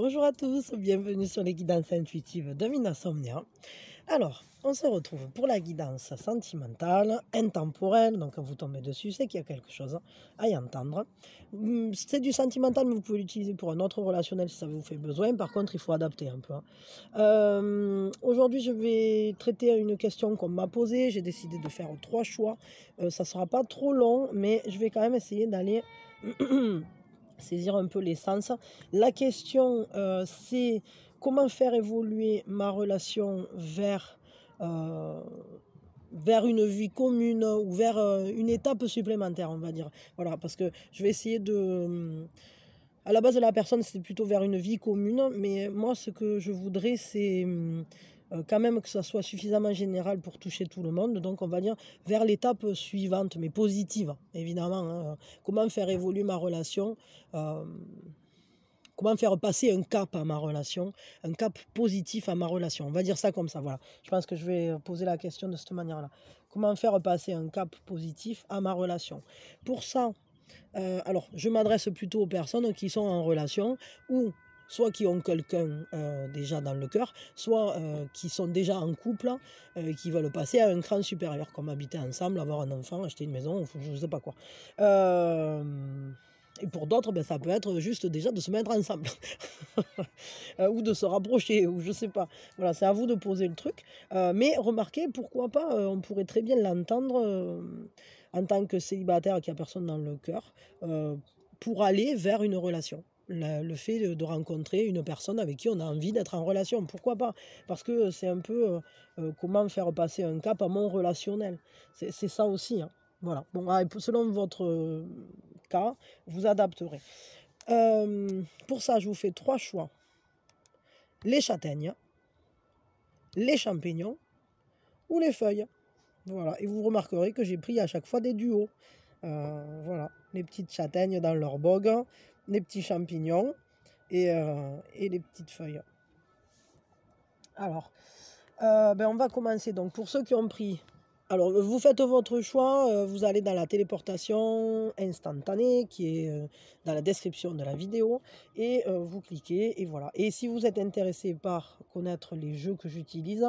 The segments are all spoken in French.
Bonjour à tous, bienvenue sur les guidances intuitives de Minasomnia. Alors, on se retrouve pour la guidance sentimentale, intemporelle, donc quand vous tombez dessus, c'est qu'il y a quelque chose à y entendre. C'est du sentimental, mais vous pouvez l'utiliser pour un autre relationnel si ça vous fait besoin, par contre il faut adapter un peu. Aujourd'hui je vais traiter une question qu'on m'a posée, j'ai décidé de faire 3 choix, ça sera pas trop long, mais je vais quand même essayer d'aller... saisir un peu l'essence. La question, c'est comment faire évoluer ma relation vers une vie commune ou vers une étape supplémentaire, on va dire. Voilà, parce que je vais essayer de... À la base de la personne, c'est plutôt vers une vie commune, mais moi, ce que je voudrais, c'est quand même que ça soit suffisamment général pour toucher tout le monde. Donc, on va dire vers l'étape suivante, mais positive, évidemment. Hein. Comment faire évoluer ma relation comment faire passer un cap à ma relation, un cap positif à ma relation. On va dire ça comme ça, voilà. Je pense que je vais poser la question de cette manière-là. Comment faire passer un cap positif à ma relation. Pour ça, alors, je m'adresse plutôt aux personnes qui sont en relation ou soit qui ont quelqu'un déjà dans le cœur, soit qui sont déjà en couple, qui veulent passer à un cran supérieur, comme habiter ensemble, avoir un enfant, acheter une maison, je ne sais pas quoi. Et pour d'autres, ben, ça peut être juste déjà de se mettre ensemble, ou de se rapprocher, ou je sais pas. Voilà, c'est à vous de poser le truc. Mais remarquez, pourquoi pas, on pourrait très bien l'entendre en tant que célibataire qui a personne dans le cœur, pour aller vers une relation. Le fait de rencontrer une personne avec qui on a envie d'être en relation, pourquoi pas? Parce que c'est un peu comment faire passer un cap à mon relationnel. C'est ça aussi. Hein. Voilà. Bon, selon votre cas, vous adapterez. Pour ça, je vous fais 3 choix. Les châtaignes, les champignons ou les feuilles. Voilà. Et vous remarquerez que j'ai pris à chaque fois des duos. Voilà, les petites châtaignes dans leur bogue, les petits champignons et les petites feuilles. Alors, on va commencer. Donc, pour ceux qui ont pris... Alors, vous faites votre choix, vous allez dans la téléportation instantanée qui est dans la description de la vidéo et vous cliquez et voilà. Et si vous êtes intéressé par connaître les jeux que j'utilise,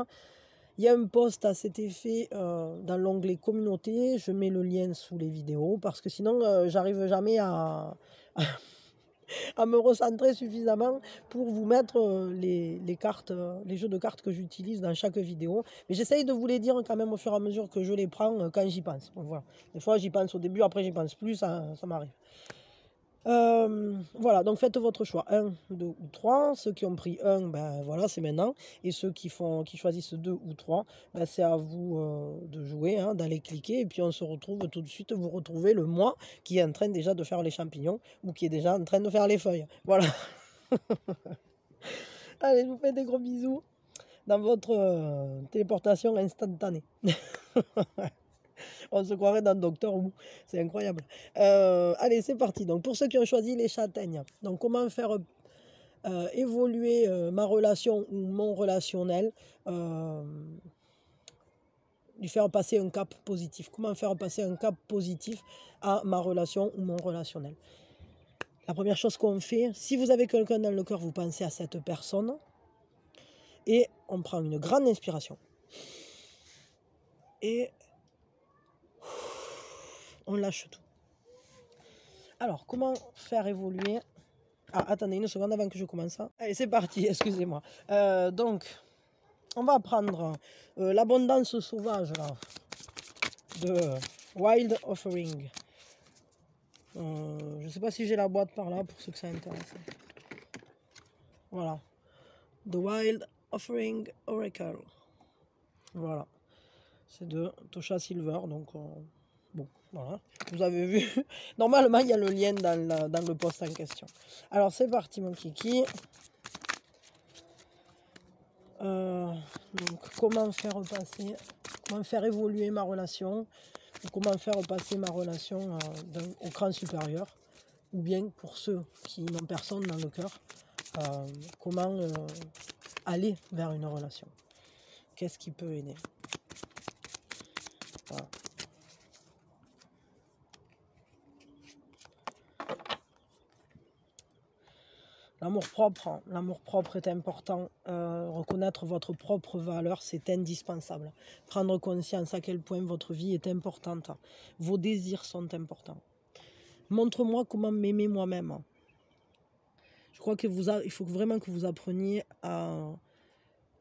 il y a un post à cet effet dans l'onglet communauté. Je mets le lien sous les vidéos parce que sinon, j'arrive jamais à me recentrer suffisamment pour vous mettre les cartes, les jeux de cartes que j'utilise dans chaque vidéo. Mais j'essaye de vous les dire quand même au fur et à mesure que je les prends quand j'y pense. Donc, voilà. Des fois, j'y pense au début, après, j'y pense plus, ça m'arrive. Voilà, donc faites votre choix, 1, 2 ou 3. Ceux qui ont pris 1, ben voilà, c'est maintenant. Et ceux qui choisissent 2 ou 3, ben c'est à vous de jouer, hein, d'aller cliquer. Et puis on se retrouve tout de suite, vous retrouvez le moi qui est en train déjà de faire les champignons ou qui est déjà en train de faire les feuilles. Voilà. Allez, je vous fais des gros bisous dans votre téléportation instantanée. On se croirait dans Docteur Who, c'est incroyable. Allez, c'est parti. Donc, pour ceux qui ont choisi les châtaignes, donc comment faire évoluer ma relation ou mon relationnel, lui faire passer un cap positif. Comment faire passer un cap positif à ma relation ou mon relationnel. La première chose qu'on fait, si vous avez quelqu'un dans le cœur, vous pensez à cette personne et on prend une grande inspiration. Et on lâche tout. Alors, comment faire évoluer... Ah, attendez une seconde avant que je commence. Allez, c'est parti, excusez-moi. Donc, on va prendre l'abondance sauvage là, de Wild Offering. Je ne sais pas si j'ai la boîte par là pour ceux que ça intéresse. Voilà. The Wild Offering Oracle. Voilà. C'est de Tosha Silver, donc... Bon, voilà, vous avez vu. Normalement, il y a le lien dans le post en question. Alors, c'est parti, mon kiki. Donc, comment faire évoluer ma relation, ou comment faire passer ma relation au cran supérieur, ou bien pour ceux qui n'ont personne dans le cœur, comment aller vers une relation. Qu'est-ce qui peut aider? Voilà. L'amour-propre est important. Reconnaître votre propre valeur, c'est indispensable. Prendre conscience à quel point votre vie est importante. Vos désirs sont importants. Montre-moi comment m'aimer moi-même. Je crois il faut vraiment que vous appreniez à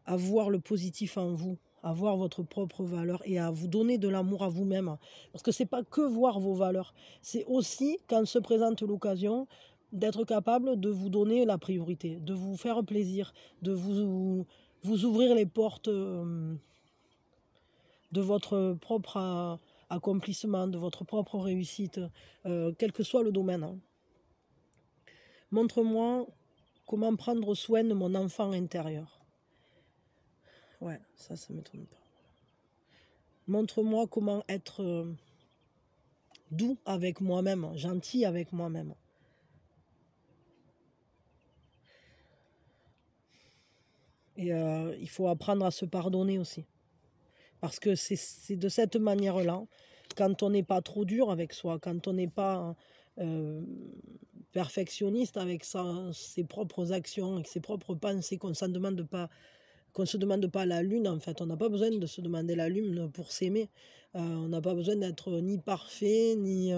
voir le positif en vous, à voir votre propre valeur et à vous donner de l'amour à vous-même. Parce que ce n'est pas que voir vos valeurs, c'est aussi, quand se présente l'occasion, d'être capable de vous donner la priorité, de vous faire plaisir, de vous ouvrir les portes de votre propre accomplissement, de votre propre réussite, quel que soit le domaine. Hein. Montre-moi comment prendre soin de mon enfant intérieur. Ouais, ça m'étonne pas. Montre-moi comment être doux avec moi-même, gentil avec moi-même. Et il faut apprendre à se pardonner aussi. Parce que c'est de cette manière-là, quand on n'est pas trop dur avec soi, quand on n'est pas perfectionniste avec ses propres actions, avec ses propres pensées, qu'on ne se demande pas la lune, en fait. On n'a pas besoin de se demander la lune pour s'aimer. On n'a pas besoin d'être ni parfait, ni...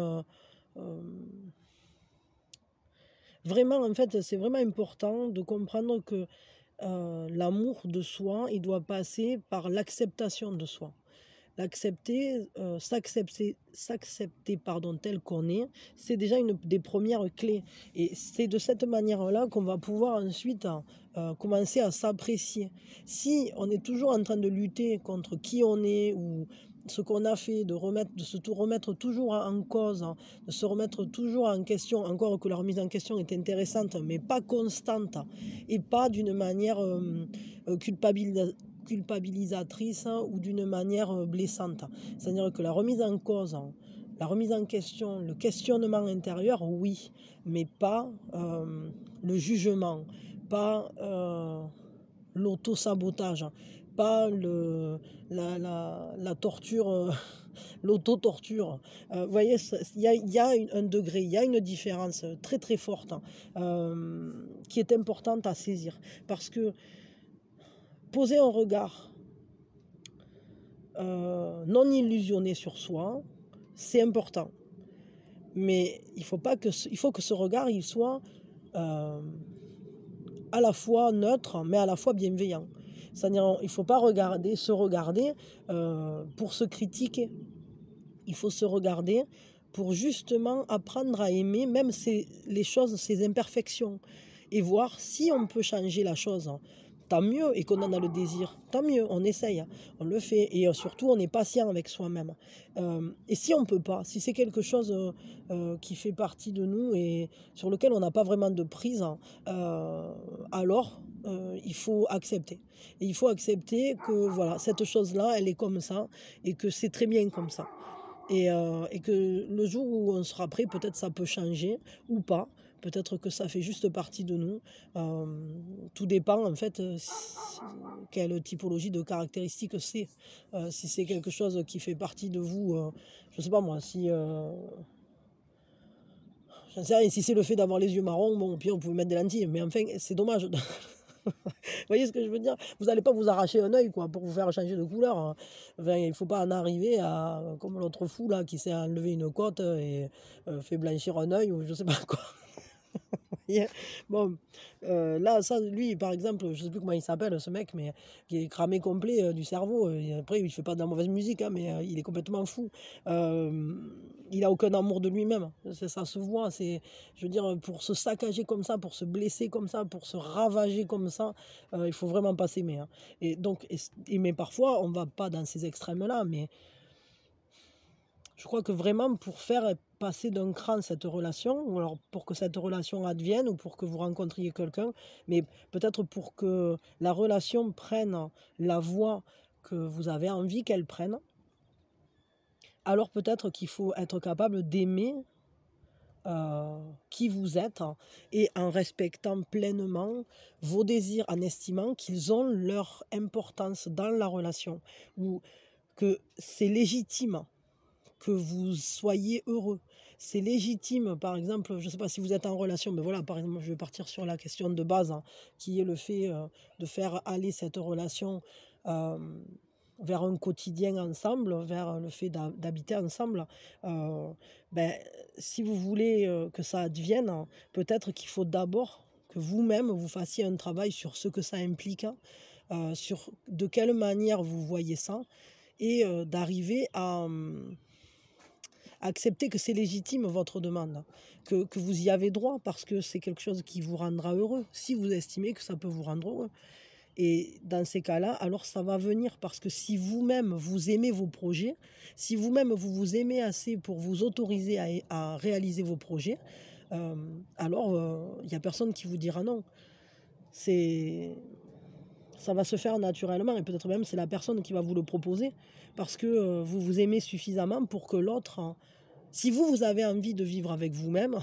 Vraiment, en fait, c'est vraiment important de comprendre que l'amour de soi, il doit passer par l'acceptation de soi. S'accepter tel qu'on est, c'est déjà une des premières clés. Et c'est de cette manière-là qu'on va pouvoir ensuite commencer à s'apprécier. Si on est toujours en train de lutter contre qui on est ou ce qu'on a fait, de se remettre toujours en cause, hein, de se remettre toujours en question, encore que la remise en question est intéressante, mais pas constante et pas d'une manière culpabilisatrice ou d'une manière blessante. C'est-à-dire que la remise en cause, la remise en question, le questionnement intérieur, oui, mais pas le jugement, pas l'auto-sabotage, pas la torture, l'auto-torture. Vous voyez, il y a un degré, il y a une différence très très forte qui est importante à saisir. Parce que poser un regard non illusionné sur soi, c'est important. Mais il faut que ce regard il soit à la fois neutre, mais à la fois bienveillant. C'est-à-dire, il ne faut pas se regarder pour se critiquer. Il faut se regarder pour justement apprendre à aimer même les choses, ses imperfections. Et voir si on peut changer la chose. Tant mieux, et qu'on en a le désir, tant mieux, on essaye, on le fait. Et surtout, on est patient avec soi-même. Et si on ne peut pas, si c'est quelque chose qui fait partie de nous et sur lequel on n'a pas vraiment de prise, alors il faut accepter. Et il faut accepter que voilà, cette chose-là, elle est comme ça et que c'est très bien comme ça. Et que le jour où on sera prêt, peut-être ça peut changer ou pas. Peut-être que ça fait juste partie de nous. Tout dépend en fait quelle typologie de caractéristiques c'est. Si c'est quelque chose qui fait partie de vous, je ne sais pas moi, si... j'en sais rien, si c'est le fait d'avoir les yeux marrons, bon, puis on peut mettre des lentilles, mais enfin, c'est dommage. Vous voyez ce que je veux dire? Vous n'allez pas vous arracher un œil quoi, pour vous faire changer de couleur. Hein. Enfin, il ne faut pas en arriver à, comme l'autre fou là, qui s'est enlevé une côte et fait blanchir un œil ou je ne sais pas quoi. Bon, là, ça, lui, par exemple, je sais plus comment il s'appelle, ce mec, mais qui est cramé complet du cerveau. Et après, il fait pas de la mauvaise musique, hein, mais il est complètement fou. Il a aucun amour de lui-même. Ça se voit. Je veux dire, pour se saccager comme ça, pour se blesser comme ça, pour se ravager comme ça, il faut vraiment pas s'aimer. Hein. Et donc, mais parfois, on va pas dans ces extrêmes-là, mais je crois que vraiment pour faire passer d'un cran cette relation, ou alors pour que cette relation advienne, ou pour que vous rencontriez quelqu'un, mais peut-être pour que la relation prenne la voie que vous avez envie qu'elle prenne, alors peut-être qu'il faut être capable d'aimer qui vous êtes et en respectant pleinement vos désirs, en estimant qu'ils ont leur importance dans la relation, ou que c'est légitime que vous soyez heureux. c'est légitime, par exemple, je ne sais pas si vous êtes en relation, mais voilà, par exemple, je vais partir sur la question de base, hein, qui est le fait de faire aller cette relation euh, vers un quotidien ensemble, vers le fait d'habiter ensemble. Euh, ben, si vous voulez que ça advienne, hein, peut-être qu'il faut d'abord que vous-même vous fassiez un travail sur ce que ça implique, hein, sur de quelle manière vous voyez ça, et d'arriver à accepter que c'est légitime votre demande, que vous y avez droit parce que c'est quelque chose qui vous rendra heureux, si vous estimez que ça peut vous rendre heureux. Et dans ces cas-là, alors ça va venir parce que si vous-même vous aimez vos projets, si vous-même vous vous aimez assez pour vous autoriser à réaliser vos projets, euh, alors il n'y a personne qui vous dira non. C'est Ça va se faire naturellement et peut-être même c'est la personne qui va vous le proposer parce que vous vous aimez suffisamment pour que l'autre, hein, si vous, vous avez envie de vivre avec vous-même,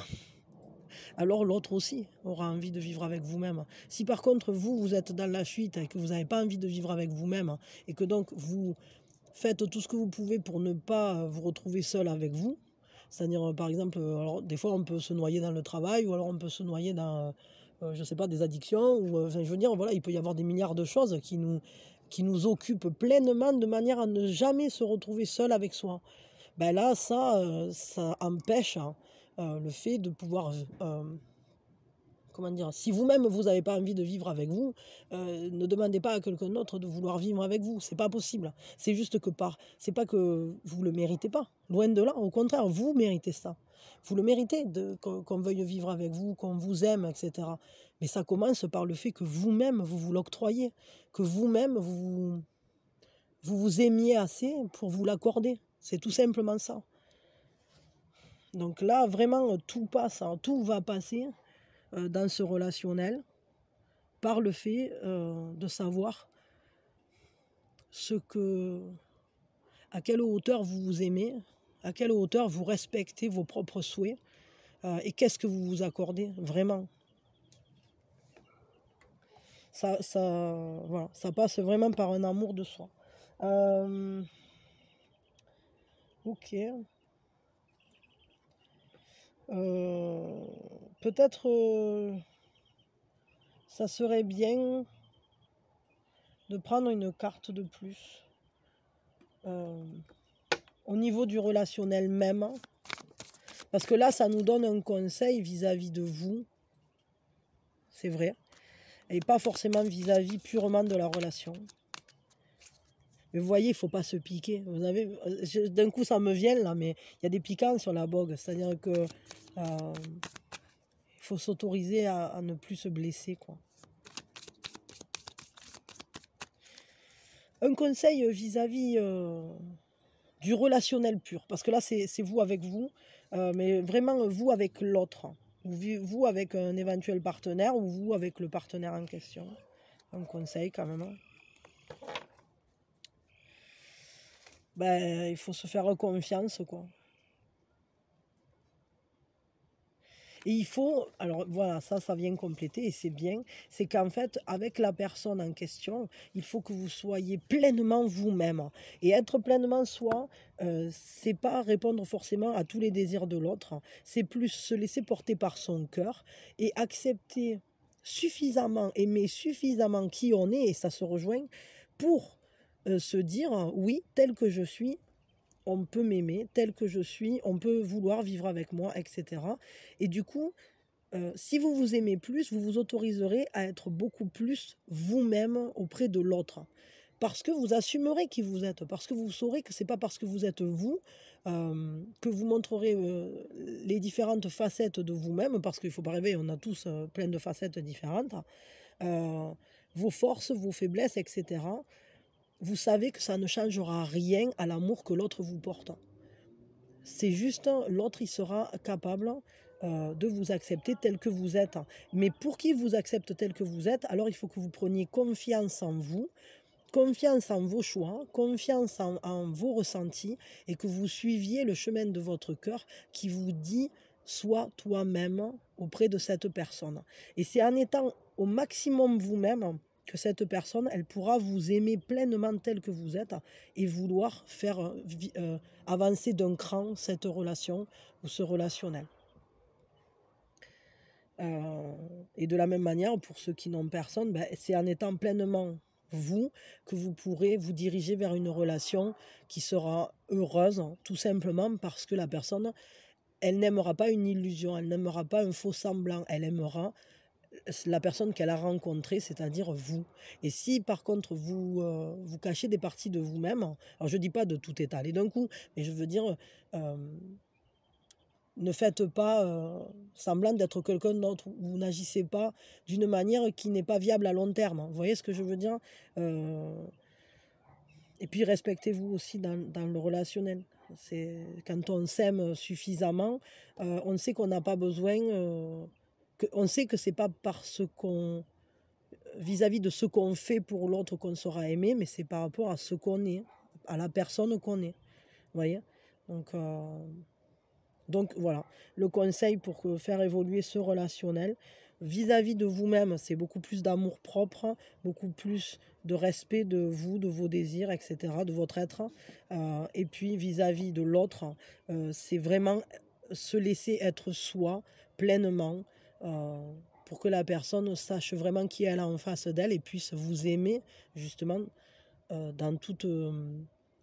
alors l'autre aussi aura envie de vivre avec vous-même. Si par contre vous, vous êtes dans la fuite et que vous n'avez pas envie de vivre avec vous-même et que donc vous faites tout ce que vous pouvez pour ne pas vous retrouver seul avec vous, c'est-à-dire par exemple, alors, des fois on peut se noyer dans le travail ou alors on peut se noyer dans, je ne sais pas, des addictions, ou enfin, je veux dire, voilà, il peut y avoir des milliards de choses qui nous occupent pleinement de manière à ne jamais se retrouver seul avec soi. Ben là, ça empêche, hein, le fait de pouvoir, comment dire, si vous-même vous n'avez pas envie de vivre avec vous, ne demandez pas à quelqu'un d'autre de vouloir vivre avec vous. C'est pas possible. C'est juste que c'est pas que vous le méritez pas. Loin de là. Au contraire, vous méritez ça. Vous le méritez qu'on veuille vivre avec vous, qu'on vous aime, etc. Mais ça commence par le fait que vous-même vous vous l'octroyez, que vous-même vous aimiez assez pour vous l'accorder. C'est tout simplement ça. Donc là, vraiment, tout passe, hein, tout va passer dans ce relationnel par le fait de savoir à quelle hauteur vous vous aimez, à quelle hauteur vous respectez vos propres souhaits et qu'est-ce que vous vous accordez vraiment. Voilà, ça passe vraiment par un amour de soi. Ok. Peut-être ça serait bien de prendre une carte de plus au niveau du relationnel même, parce que là ça nous donne un conseil vis-à-vis de vous, c'est vrai, et pas forcément vis-à-vis purement de la relation. Mais vous voyez, il ne faut pas se piquer. Vous avez, d'un coup ça me vient là, mais il y a des piquants sur la bogue, c'est-à-dire que il faut s'autoriser à ne plus se blesser, quoi. Un conseil vis-à-vis du relationnel pur, parce que là c'est vous avec vous, mais vraiment vous avec l'autre, vous avec un éventuel partenaire ou vous avec le partenaire en question. Un conseil quand même. Ben, il faut se faire confiance, quoi. Et il faut, alors voilà, ça vient compléter et c'est bien, c'est qu'en fait, avec la personne en question, il faut que vous soyez pleinement vous-même. Et être pleinement soi, c'est pas répondre forcément à tous les désirs de l'autre, c'est plus se laisser porter par son cœur et accepter suffisamment, aimer suffisamment qui on est, et ça se rejoint, pour se dire, oui, tel que je suis, on peut m'aimer tel que je suis, on peut vouloir vivre avec moi, etc. Et du coup, si vous vous aimez plus, vous vous autoriserez à être beaucoup plus vous-même auprès de l'autre. Parce que vous assumerez qui vous êtes, parce que vous saurez que c'est pas parce que vous êtes vous que vous montrerez les différentes facettes de vous-même, parce qu'il ne faut pas rêver, on a tous plein de facettes différentes, vos forces, vos faiblesses, etc. Vous savez que ça ne changera rien à l'amour que l'autre vous porte. C'est juste, l'autre, il sera capable de vous accepter tel que vous êtes. Mais pour qu'il vous accepte tel que vous êtes, alors il faut que vous preniez confiance en vous, confiance en vos choix, confiance en vos ressentis, et que vous suiviez le chemin de votre cœur qui vous dit « sois toi-même » auprès de cette personne. Et c'est en étant au maximum vous-même que cette personne, elle pourra vous aimer pleinement tel que vous êtes et vouloir faire avancer d'un cran cette relation ou ce relationnel. Et de la même manière, pour ceux qui n'ont personne, ben, c'est en étant pleinement vous que vous pourrez vous diriger vers une relation qui sera heureuse, tout simplement parce que la personne, elle n'aimera pas une illusion, elle n'aimera pas un faux semblant, elle aimera la personne qu'elle a rencontrée, c'est-à-dire vous. Et si par contre vous, vous cachez des parties de vous-même, alors je ne dis pas de tout étaler d'un coup, mais je veux dire, ne faites pas semblant d'être quelqu'un d'autre, vous n'agissez pas d'une manière qui n'est pas viable à long terme. Vous voyez ce que je veux dire? Et puis respectez-vous aussi dans le relationnel. C'est quand on s'aime suffisamment, on sait qu'on n'a pas besoin, on sait que c'est pas parce qu'on vis-à-vis de ce qu'on fait pour l'autre qu'on sera aimé, mais c'est par rapport à ce qu'on est, à la personne qu'on est. Vous voyez? Donc voilà, le conseil pour faire évoluer ce relationnel, vis-à-vis de vous-même, c'est beaucoup plus d'amour propre, beaucoup plus de respect de vous, de vos désirs, etc., de votre être. Et puis vis-à-vis de l'autre, c'est vraiment se laisser être soi pleinement pour que la personne sache vraiment qui elle a en face d'elle et puisse vous aimer justement dans toute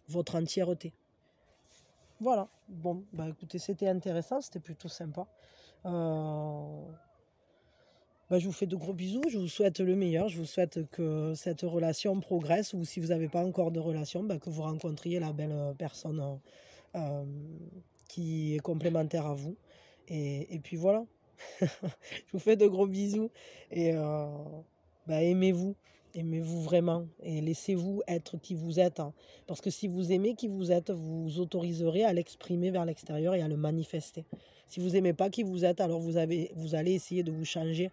votre entièreté. Voilà, bon, bah écoutez, c'était intéressant, c'était plutôt sympa. Bah, je vous fais de gros bisous, je vous souhaite le meilleur, je vous souhaite que cette relation progresse ou si vous n'avez pas encore de relation, bah, que vous rencontriez la belle personne qui est complémentaire à vous. Et puis voilà, je vous fais de gros bisous et bah, aimez-vous. Aimez-vous vraiment et laissez-vous être qui vous êtes. Hein. Parce que si vous aimez qui vous êtes, vous autoriserez à l'exprimer vers l'extérieur et à le manifester. Si vous n'aimez pas qui vous êtes, alors vous allez essayer de vous changer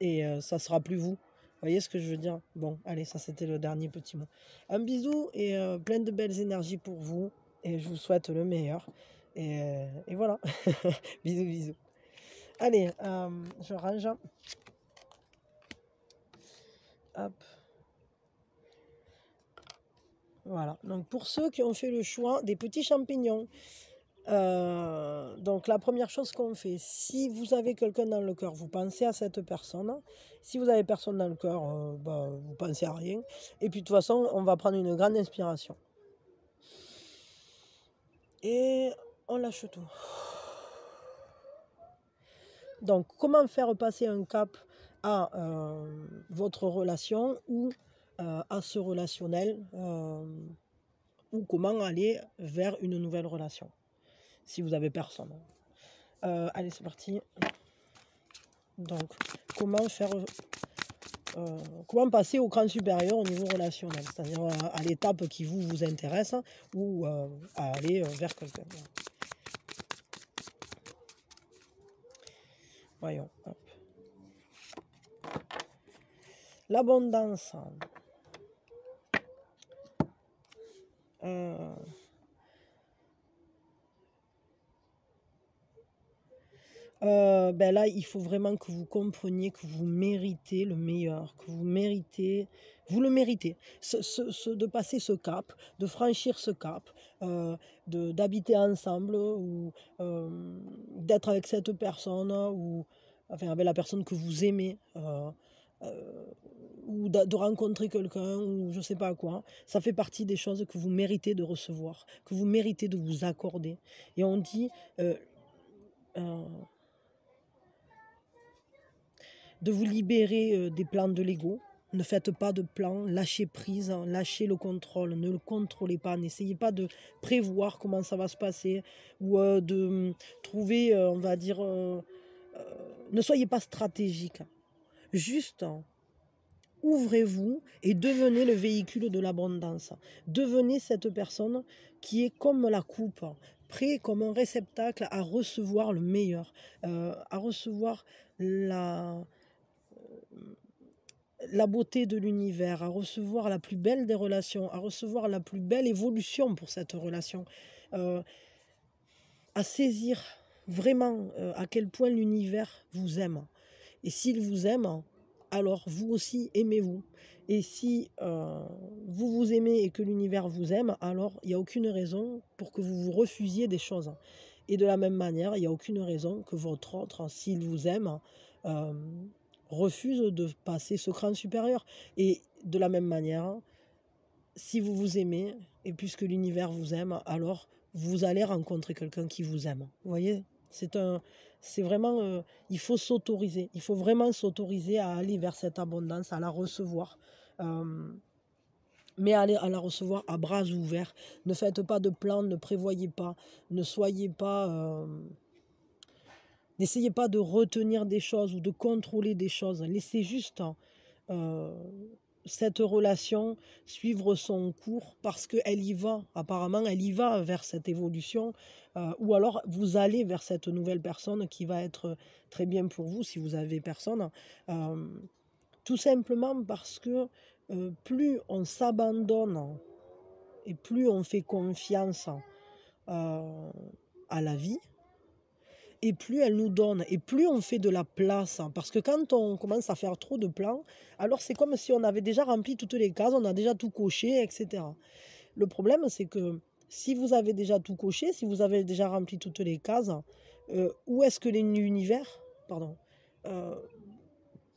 et ça sera plus vous. Vous voyez ce que je veux dire? Bon, allez, ça c'était le dernier petit mot. Un bisou et plein de belles énergies pour vous. Et je vous souhaite le meilleur. Et voilà. Bisous, bisous. Allez, je range. Hop. Voilà. Donc pour ceux qui ont fait le choix des petits champignons. Donc la première chose qu'on fait, si vous avez quelqu'un dans le cœur, vous pensez à cette personne. Si vous avez personne dans le cœur, bah, vous pensez à rien. Et puis de toute façon, on va prendre une grande inspiration. Et on lâche tout. Donc comment faire passer un cap à votre relation ou à ce relationnel ou comment aller vers une nouvelle relation si vous avez personne. Allez, c'est parti. Donc, comment passer au cran supérieur au niveau relationnel, c'est-à-dire à l'étape qui vous intéresse ou à aller vers quelqu'un. Voyons. Hop. L'abondance. Ben là, il faut vraiment que vous compreniez que vous méritez le meilleur, que vous méritez, vous le méritez, de passer ce cap, de franchir ce cap, d'habiter ensemble ou d'être avec cette personne ou enfin avec la personne que vous aimez. Ou de rencontrer quelqu'un ou je sais pas quoi, ça fait partie des choses que vous méritez de recevoir, que vous méritez de vous accorder. Et on dit de vous libérer des plans de l'ego. Ne faites pas de plans, lâchez prise, lâchez le contrôle, ne le contrôlez pas, n'essayez pas de prévoir comment ça va se passer ou de trouver, on va dire, ne soyez pas stratégique. Juste, ouvrez-vous et devenez le véhicule de l'abondance. Devenez cette personne qui est comme la coupe, prêt comme un réceptacle à recevoir le meilleur, à recevoir la beauté de l'univers, à recevoir la plus belle des relations, à recevoir la plus belle évolution pour cette relation, à saisir vraiment à quel point l'univers vous aime. Et s'il vous aime, alors vous aussi aimez-vous. Et si vous vous aimez et que l'univers vous aime, alors il n'y a aucune raison pour que vous vous refusiez des choses. Et de la même manière, il n'y a aucune raison que votre autre, s'il vous aime, euh, refuse de passer ce cran supérieur. Et de la même manière, si vous vous aimez, et puisque l'univers vous aime, alors vous allez rencontrer quelqu'un qui vous aime. Vous voyez, c'est vraiment, il faut s'autoriser. Il faut vraiment s'autoriser à aller vers cette abondance, à la recevoir. Mais à la recevoir à bras ouverts. Ne faites pas de plans, ne prévoyez pas, ne soyez pas... n'essayez pas de retenir des choses ou de contrôler des choses. Laissez juste cette relation suivre son cours parce qu'elle y va. Apparemment, elle y va vers cette évolution. Ou alors, vous allez vers cette nouvelle personne qui va être très bien pour vous si vous avez personne. Tout simplement parce que plus on s'abandonne et plus on fait confiance à la vie, et plus elle nous donne, et plus on fait de la place. Parce que quand on commence à faire trop de plans, alors c'est comme si on avait déjà rempli toutes les cases, on a déjà tout coché, etc. Le problème, c'est que si vous avez déjà tout coché, si vous avez déjà rempli toutes les cases, où est-ce que l'univers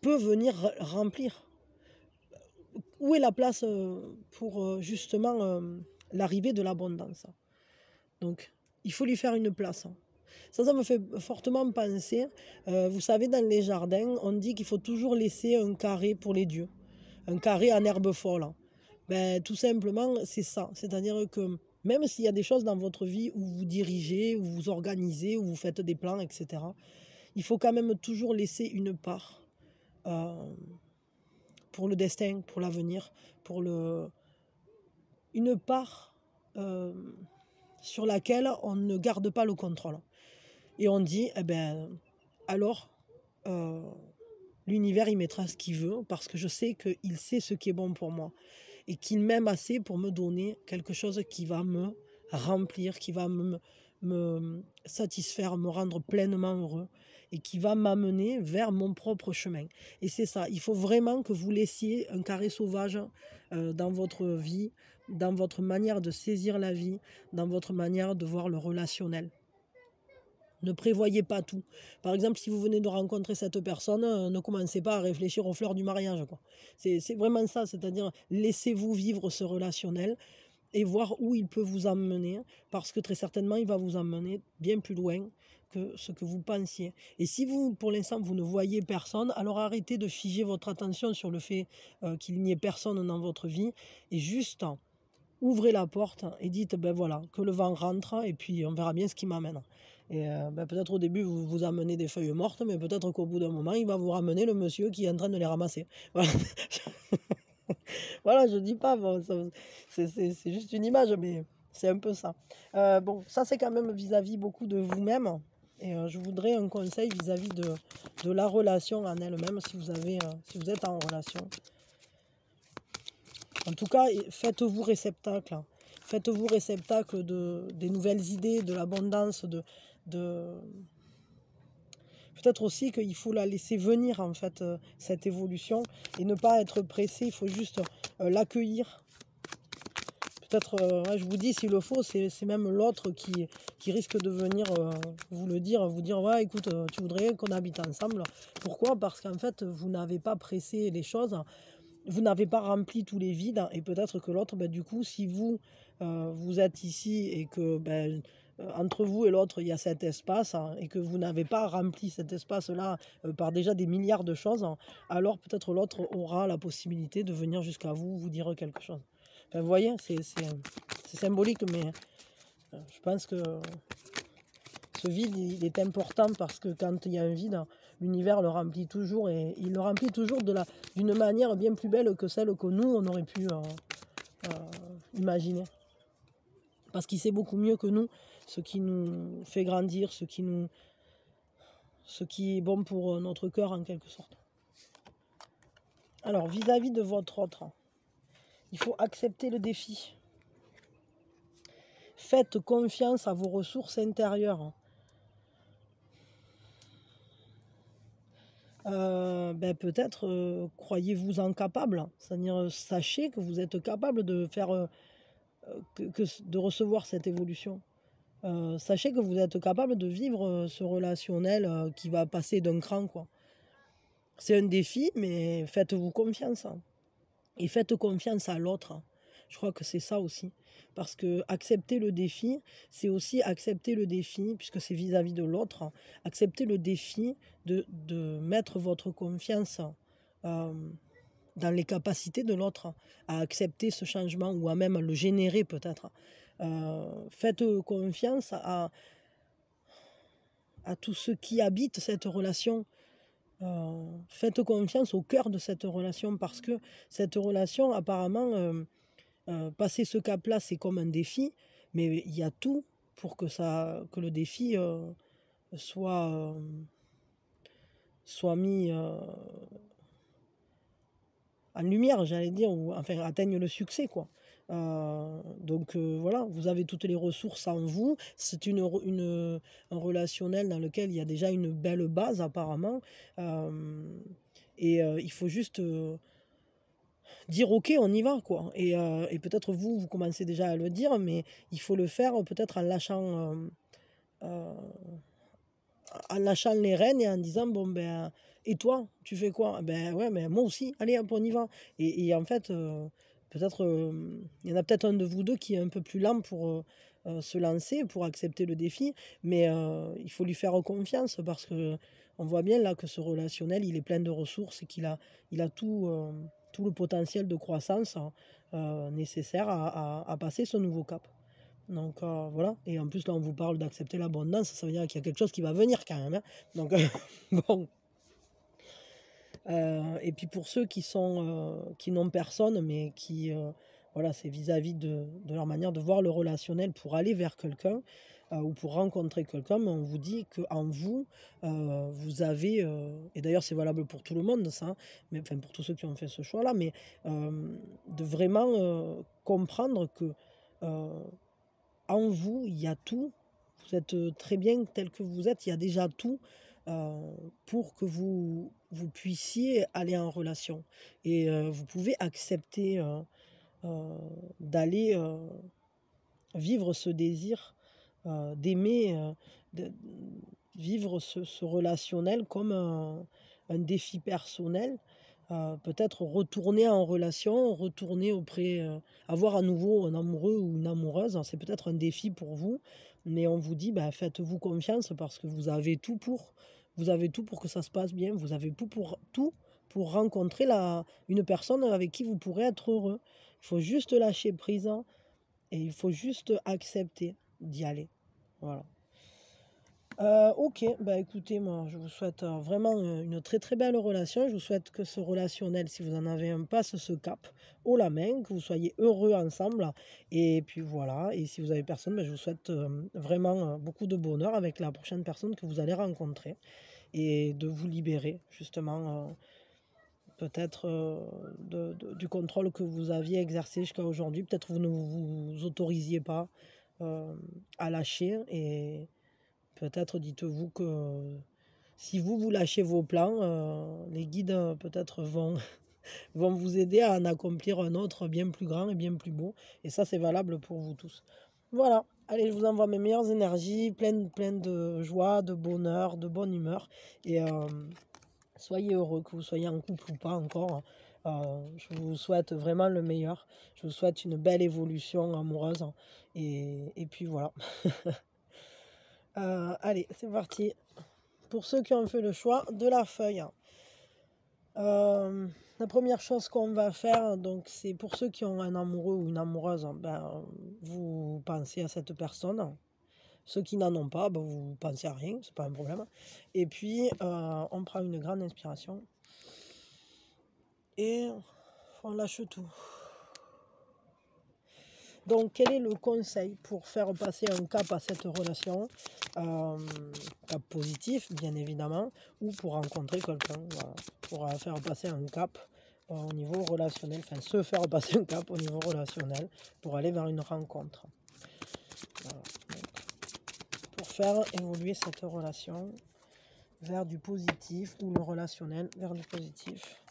peut venir remplir? Où est la place pour justement l'arrivée de l'abondance? Donc, il faut lui faire une place. Ça me fait fortement penser, vous savez, dans les jardins, on dit qu'il faut toujours laisser un carré pour les dieux, un carré en herbe folle. Ben, tout simplement, c'est ça. C'est-à-dire que même s'il y a des choses dans votre vie où vous dirigez, où vous organisez, où vous faites des plans, etc., il faut quand même toujours laisser une part pour le destin, pour l'avenir, une part sur laquelle on ne garde pas le contrôle. Et on dit, eh ben, alors, l'univers, il mettra ce qu'il veut, parce que je sais qu'il sait ce qui est bon pour moi. Et qu'il m'aime assez pour me donner quelque chose qui va me remplir, qui va me satisfaire, me rendre pleinement heureux, et qui va m'amener vers mon propre chemin. Et c'est ça, il faut vraiment que vous laissiez un carré sauvage dans votre vie, dans votre manière de saisir la vie, dans votre manière de voir le relationnel. Ne prévoyez pas tout. Par exemple, si vous venez de rencontrer cette personne, ne commencez pas à réfléchir aux fleurs du mariage. C'est vraiment ça, c'est-à-dire laissez-vous vivre ce relationnel et voir où il peut vous emmener, parce que très certainement, il va vous emmener bien plus loin que ce que vous pensiez. Et si vous, pour l'instant, vous ne voyez personne, alors arrêtez de figer votre attention sur le fait qu'il n'y ait personne dans votre vie, et juste ouvrez la porte et dites, ben voilà, que le vent rentre, et puis on verra bien ce qui m'amène. Et ben peut-être au début, vous vous amenez des feuilles mortes, mais peut-être qu'au bout d'un moment, il va vous ramener le monsieur qui est en train de les ramasser. Voilà, voilà, je dis pas, bon, c'est juste une image, mais c'est un peu ça. Bon, ça c'est quand même vis-à-vis beaucoup de vous-même. Et je voudrais un conseil vis-à-vis de la relation en elle-même, si vous êtes en relation. En tout cas, faites-vous réceptacle. Faites-vous réceptacle des nouvelles idées, de l'abondance, peut-être aussi qu'il faut la laisser venir, en fait, cette évolution, et ne pas être pressé, il faut juste l'accueillir. Peut-être, je vous dis, s'il le faut, c'est même l'autre qui risque de venir vous le dire, vous dire, ouais, écoute, tu voudrais qu'on habite ensemble. Pourquoi? Parce qu'en fait, vous n'avez pas pressé les choses, vous n'avez pas rempli tous les vides, et peut-être que l'autre, ben, du coup, si vous, vous êtes ici et que ben, entre vous et l'autre, il y a cet espace, et que vous n'avez pas rempli cet espace-là par déjà des milliards de choses, alors peut-être l'autre aura la possibilité de venir jusqu'à vous, vous dire quelque chose. Enfin, vous voyez, c'est symbolique, mais je pense que ce vide, il est important, parce que quand il y a un vide, l'univers le remplit toujours, et il le remplit toujours d'une manière bien plus belle que celle que nous, on aurait pu imaginer. Parce qu'il sait beaucoup mieux que nous ce qui nous fait grandir, ce qui est bon pour notre cœur, en quelque sorte. Alors, vis-à-vis de votre autre, il faut accepter le défi. Faites confiance à vos ressources intérieures. peut-être croyez-vous-en capable. C'est-à-dire, sachez que vous êtes capable de faire, de recevoir cette évolution. Sachez que vous êtes capable de vivre ce relationnel qui va passer d'un cran, quoi. C'est un défi, mais faites-vous confiance, hein. Et faites confiance à l'autre, hein. Je crois que c'est ça aussi. Parce que accepter le défi, c'est aussi accepter le défi, puisque c'est vis-à-vis de l'autre, hein, accepter le défi de mettre votre confiance euh, dans les capacités de l'autre à accepter ce changement ou à même le générer peut-être. Faites confiance à tout ce qui habite cette relation. Faites confiance au cœur de cette relation parce que cette relation, apparemment, passer ce cap-là, c'est comme un défi, mais il y a tout pour que le défi soit, soit mis en lumière, j'allais dire, ou enfin atteigne le succès, quoi. Donc voilà, vous avez toutes les ressources en vous. C'est un relationnel dans lequel il y a déjà une belle base apparemment. Il faut juste dire ok, on y va, quoi. Et peut-être vous commencez déjà à le dire, mais il faut le faire peut-être euh, en lâchant les rênes et en disant bon ben et toi tu fais quoi? Ben ouais, mais moi aussi, allez hop, on y va. Et en fait peut-être il y en a peut-être un de vous deux qui est un peu plus lent pour se lancer, pour accepter le défi, mais il faut lui faire confiance parce que on voit bien là que ce relationnel il est plein de ressources et il a tout le potentiel de croissance nécessaire à passer ce nouveau cap. Donc voilà, et en plus là on vous parle d'accepter l'abondance, ça veut dire qu'il y a quelque chose qui va venir quand même, hein. Donc bon. Et puis pour ceux qui n'ont personne, mais qui voilà, c'est vis-à-vis de leur manière de voir le relationnel pour aller vers quelqu'un ou pour rencontrer quelqu'un, mais on vous dit qu'en vous, vous avez, et d'ailleurs c'est valable pour tout le monde ça, hein, mais enfin pour tous ceux qui ont fait ce choix-là, mais de vraiment comprendre que en vous, il y a tout. Vous êtes très bien tel que vous êtes. Il y a déjà tout pour que vous puissiez aller en relation. Et vous pouvez accepter d'aller vivre ce désir, d'aimer, de vivre ce relationnel comme un défi personnel. Peut-être retourner en relation, retourner auprès, avoir à nouveau un amoureux ou une amoureuse, hein, c'est peut-être un défi pour vous, mais on vous dit, bah, faites-vous confiance parce que vous avez tout pour que ça se passe bien, vous avez tout pour rencontrer une personne avec qui vous pourrez être heureux. Il faut juste lâcher prise, hein, et il faut juste accepter d'y aller. Voilà. Ok, bah écoutez, moi je vous souhaite vraiment une très très belle relation. Je vous souhaite que ce relationnel, si vous en avez un, passe ce cap haut la main, que vous soyez heureux ensemble. Et puis voilà, et si vous avez personne, bah, je vous souhaite vraiment beaucoup de bonheur avec la prochaine personne que vous allez rencontrer et de vous libérer justement peut-être du contrôle que vous aviez exercé jusqu'à aujourd'hui. Peut-être vous ne vous autorisiez pas à lâcher et peut-être dites-vous que si vous lâchez vos plans, les guides peut-être vont vous aider à en accomplir un autre bien plus grand et bien plus beau. Et ça, c'est valable pour vous tous. Voilà. Allez, je vous envoie mes meilleures énergies, plein de joie, de bonheur, de bonne humeur. Et soyez heureux, que vous soyez en couple ou pas encore. Je vous souhaite vraiment le meilleur. Je vous souhaite une belle évolution amoureuse. Et puis voilà. Allez, c'est parti. Pour ceux qui ont fait le choix de la feuille. La première chose qu'on va faire, donc, c'est pour ceux qui ont un amoureux ou une amoureuse, ben, vous pensez à cette personne. Ceux qui n'en ont pas, ben, vous pensez à rien, c'est pas un problème. Et puis, on prend une grande inspiration et on lâche tout. Donc, quel est le conseil pour faire passer un cap à cette relation? Cap positif, bien évidemment, ou pour rencontrer quelqu'un, voilà, pour faire passer un cap au niveau relationnel, enfin se faire passer un cap au niveau relationnel pour aller vers une rencontre. Voilà. Donc, pour faire évoluer cette relation, vers du positif, ou le relationnel vers du positif.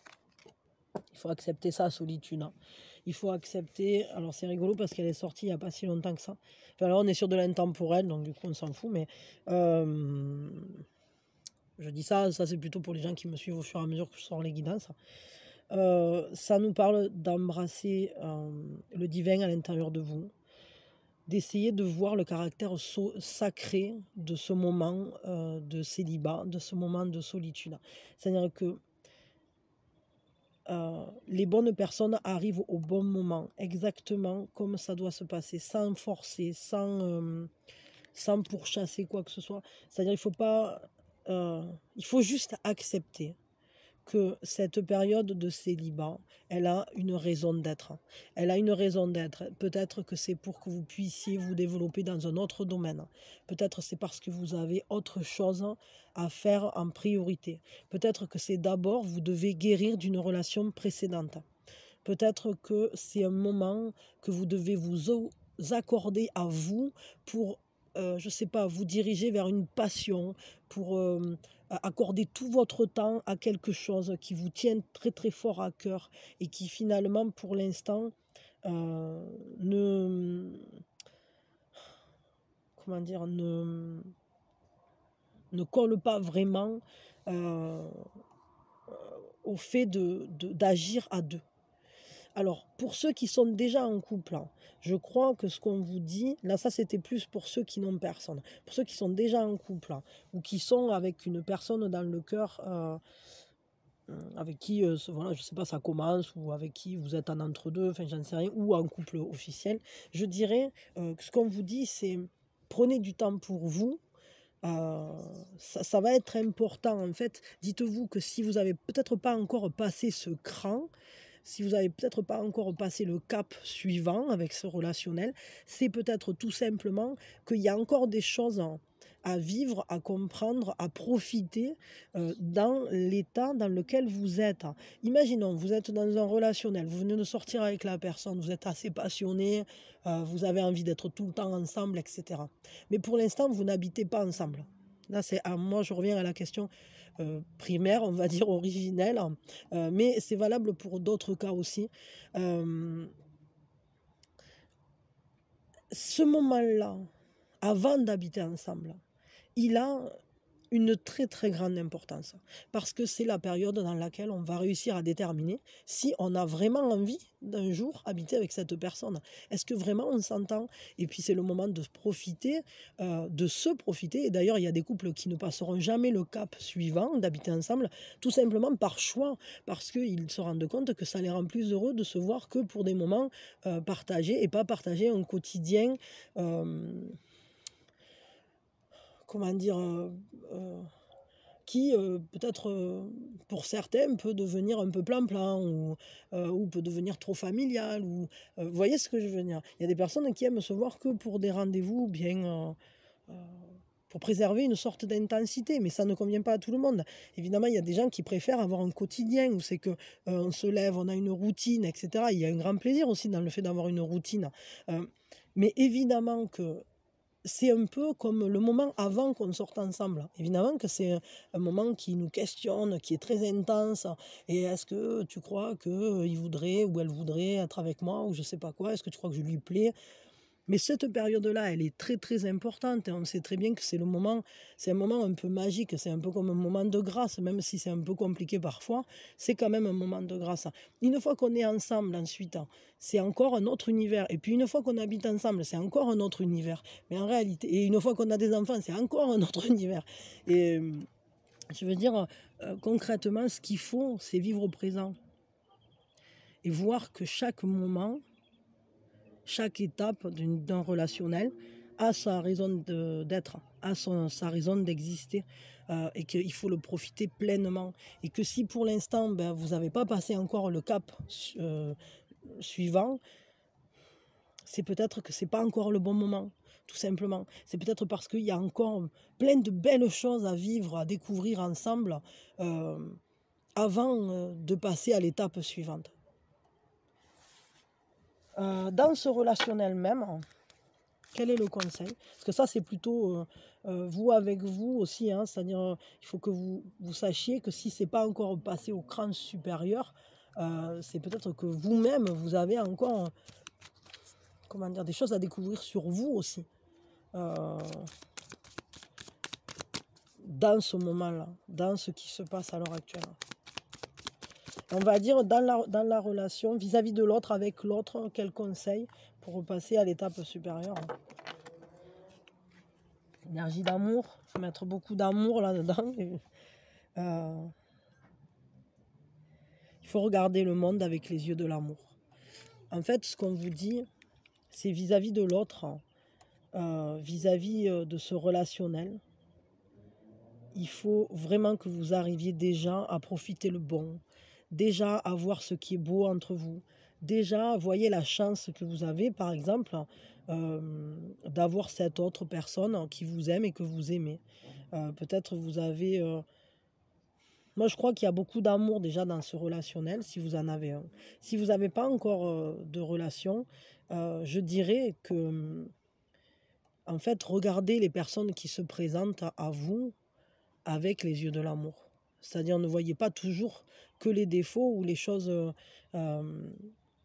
Il faut accepter sa solitude. Hein. Il faut accepter... Alors c'est rigolo parce qu'elle est sortie il n'y a pas si longtemps que ça. Enfin, là on est sur de l'intemporel, donc du coup on s'en fout, mais... je dis ça c'est plutôt pour les gens qui me suivent au fur et à mesure que je sors les guidances. Ça nous parle d'embrasser le divin à l'intérieur de vous, d'essayer de voir le caractère sacré de ce moment de célibat, de ce moment de solitude. C'est-à-dire que les bonnes personnes arrivent au bon moment, exactement comme ça doit se passer, sans forcer, sans pourchasser quoi que ce soit. C'est-à-dire il faut juste accepter que cette période de célibat, elle a une raison d'être. Elle a une raison d'être. Peut-être que c'est pour que vous puissiez vous développer dans un autre domaine. Peut-être c'est parce que vous avez autre chose à faire en priorité. Peut-être que c'est d'abord vous devez guérir d'une relation précédente. Peut-être que c'est un moment que vous devez vous accorder à vous pour, je ne sais pas, vous diriger vers une passion, pour accorder tout votre temps à quelque chose qui vous tient très très fort à cœur et qui finalement pour l'instant ne, comment dire, ne colle pas vraiment au fait d'agir à deux. Alors, pour ceux qui sont déjà en couple, hein, je crois que ce qu'on vous dit, là ça c'était plus pour ceux qui n'ont personne. Pour ceux qui sont déjà en couple, hein, ou qui sont avec une personne dans le cœur, avec qui, voilà, je ne sais pas, ça commence, ou avec qui vous êtes en entre-deux, enfin j'en sais rien, ou en couple officiel, je dirais que ce qu'on vous dit, c'est prenez du temps pour vous. Ça va être important en fait. Dites-vous que si vous n'avez peut-être pas encore passé ce cran, si vous n'avez peut-être pas encore passé le cap suivant avec ce relationnel, c'est peut-être tout simplement qu'il y a encore des choses à vivre, à comprendre, à profiter dans l'état dans lequel vous êtes. Imaginons, vous êtes dans un relationnel, vous venez de sortir avec la personne, vous êtes assez passionné, vous avez envie d'être tout le temps ensemble, etc. Mais pour l'instant, vous n'habitez pas ensemble. Là, moi, je reviens à la question primaire, on va dire originelle, mais c'est valable pour d'autres cas aussi. Ce moment-là, avant d'habiter ensemble, il a une très très grande importance parce que c'est la période dans laquelle on va réussir à déterminer si on a vraiment envie d'un jour habiter avec cette personne. Est-ce que vraiment on s'entend? Et puis c'est le moment de profiter, de se profiter. Et d'ailleurs, il y a des couples qui ne passeront jamais le cap suivant d'habiter ensemble, tout simplement par choix, parce qu'ils se rendent compte que ça les rend plus heureux de se voir que pour des moments partagés et pas partager un quotidien. Comment dire, qui peut-être pour certains peut devenir un peu plan-plan ou peut devenir trop familial. Vous voyez ce que je veux dire? Il y a des personnes qui aiment se voir que pour des rendez-vous bien pour préserver une sorte d'intensité, mais ça ne convient pas à tout le monde. Évidemment, il y a des gens qui préfèrent avoir un quotidien où c'est que on se lève, on a une routine, etc. Il y a un grand plaisir aussi dans le fait d'avoir une routine. Mais évidemment que c'est un peu comme le moment avant qu'on sorte ensemble. Évidemment que c'est un moment qui nous questionne, qui est très intense. Et est-ce que tu crois qu'il voudrait ou elle voudrait être avec moi ou je sais pas quoi? Est-ce que tu crois que je lui plais? Mais cette période-là, elle est très très importante. Et on sait très bien que c'est un moment un peu magique. C'est un peu comme un moment de grâce, même si c'est un peu compliqué parfois. C'est quand même un moment de grâce. Une fois qu'on est ensemble ensuite, c'est encore un autre univers. Et puis une fois qu'on habite ensemble, c'est encore un autre univers. Mais en réalité, et une fois qu'on a des enfants, c'est encore un autre univers. Et je veux dire, concrètement, ce qu'il faut, c'est vivre au présent. Et voir que chaque moment, chaque étape d'un relationnel a sa raison d'être, a sa raison d'exister, et qu'il faut le profiter pleinement. Et que si pour l'instant, vous n'avez pas passé encore le cap suivant, c'est peut-être que ce n'est pas encore le bon moment, tout simplement. C'est peut-être parce qu'il y a encore plein de belles choses à vivre, à découvrir ensemble, avant de passer à l'étape suivante. Dans ce relationnel même, Quel est le conseil? Parce que ça, c'est plutôt vous avec vous aussi, hein, c'est-à-dire il faut que vous sachiez que si c'est pas encore passé au cran supérieur, c'est peut-être que vous-même, vous avez encore, comment dire, des choses à découvrir sur vous aussi, euh, dans ce moment-là, dans ce qui se passe à l'heure actuelle. On va dire dans la relation vis-à-vis de l'autre, avec l'autre, quel conseil pour repasser à l'étape supérieure? Énergie d'amour, il faut mettre beaucoup d'amour là-dedans. Il faut regarder le monde avec les yeux de l'amour. En fait, ce qu'on vous dit, c'est vis-à-vis de l'autre, vis-à-vis de ce relationnel. Il faut vraiment que vous arriviez déjà à profiter le bon, déjà à voir ce qui est beau entre vous, déjà voyez la chance que vous avez, par exemple, d'avoir cette autre personne qui vous aime et que vous aimez. Peut-être vous avez... moi, je crois qu'il y a beaucoup d'amour déjà dans ce relationnel, si vous en avez un. Si vous n'avez pas encore de relation, je dirais que, en fait, regardez les personnes qui se présentent à vous avec les yeux de l'amour. C'est-à-dire, ne voyez pas toujours que les défauts ou les choses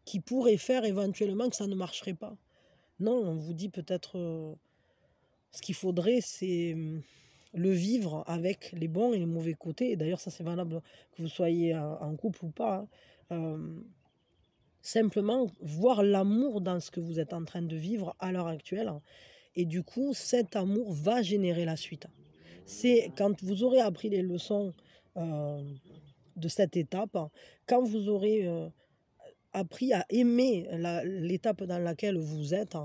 qui pourraient faire éventuellement que ça ne marcherait pas. Non, on vous dit peut-être ce qu'il faudrait, c'est le vivre avec les bons et les mauvais côtés. Et d'ailleurs, ça c'est valable que vous soyez en couple ou pas, hein. Simplement, voir l'amour dans ce que vous êtes en train de vivre à l'heure actuelle. Et du coup, cet amour va générer la suite. C'est quand vous aurez appris les leçons de cette étape, quand vous aurez appris à aimer l'étape dans laquelle vous êtes,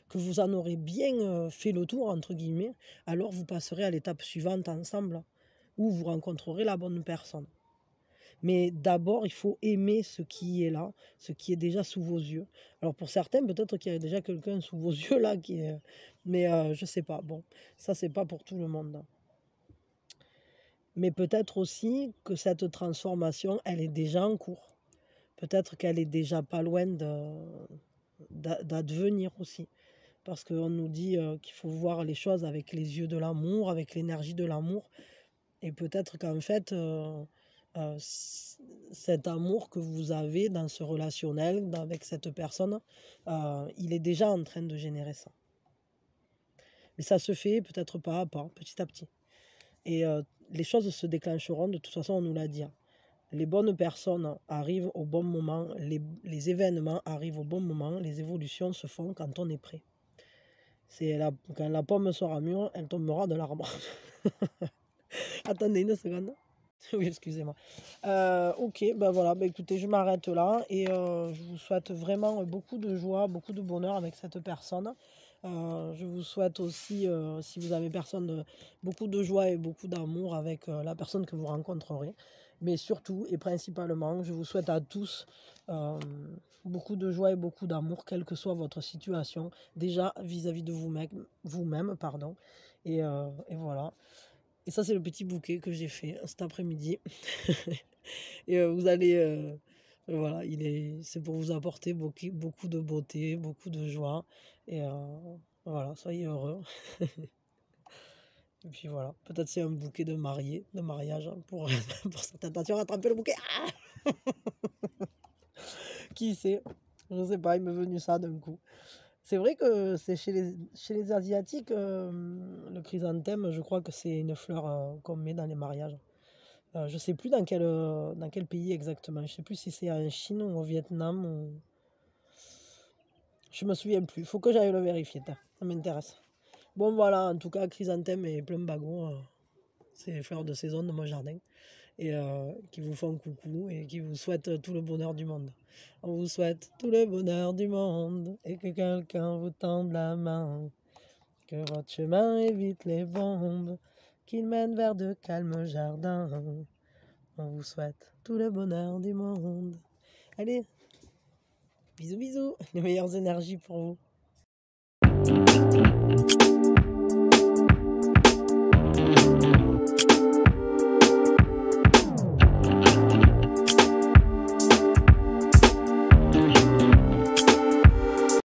que vous en aurez bien fait le tour, entre guillemets, alors vous passerez à l'étape suivante ensemble, où vous rencontrerez la bonne personne. Mais d'abord, il faut aimer ce qui est là, ce qui est déjà sous vos yeux. Alors pour certains, peut-être qu'il y a déjà quelqu'un sous vos yeux là, mais je ne sais pas. Bon, ça, c'est pas pour tout le monde. Mais peut-être aussi que cette transformation, elle est déjà en cours. Peut-être qu'elle est déjà pas loin d'advenir aussi. Parce qu'on nous dit qu'il faut voir les choses avec les yeux de l'amour, avec l'énergie de l'amour. Et peut-être qu'en fait, cet amour que vous avez dans ce relationnel, avec cette personne, il est déjà en train de générer ça. Mais ça se fait peut-être pas à pas, petit à petit. Et les choses se déclencheront, de toute façon, on nous l'a dit. Les bonnes personnes arrivent au bon moment, les événements arrivent au bon moment, les évolutions se font quand on est prêt. Quand la pomme sera mûre, elle tombera de l'arbre. Attendez une seconde. Oui, excusez-moi. Ok, ben voilà, écoutez, je m'arrête là et je vous souhaite vraiment beaucoup de joie, beaucoup de bonheur avec cette personne. Je vous souhaite aussi, si vous avez personne, beaucoup de joie et beaucoup d'amour avec la personne que vous rencontrerez. Mais surtout et principalement, je vous souhaite à tous beaucoup de joie et beaucoup d'amour, quelle que soit votre situation, déjà vis-à-vis de vous-même, pardon. Et voilà. Et ça, c'est le petit bouquet que j'ai fait cet après-midi. Et vous allez... voilà, c'est pour vous apporter beaucoup de beauté, beaucoup de joie. Et voilà, soyez heureux. Et puis voilà, peut-être c'est un bouquet de mariage hein, pour certaines. Attention, rattraper le bouquet. Ah qui sait? Je ne sais pas, il m'est venu ça d'un coup. C'est vrai que c'est chez les Asiatiques, le chrysanthème, je crois que c'est une fleur qu'on met dans les mariages. Je ne sais plus dans quel pays exactement. Je ne sais plus si c'est en Chine ou au Vietnam. Je me souviens plus. Il faut que j'aille le vérifier. Ça m'intéresse. Bon voilà, en tout cas, chrysanthème et plumbago, c'est les fleurs de saison de mon jardin. Et qui vous font coucou et qui vous souhaitent tout le bonheur du monde. On vous souhaite tout le bonheur du monde et que quelqu'un vous tende la main. Que votre chemin évite les bombes, qu'il mène vers de calmes jardins. On vous souhaite tout le bonheur du monde. Allez, bisous bisous, les meilleures énergies pour vous.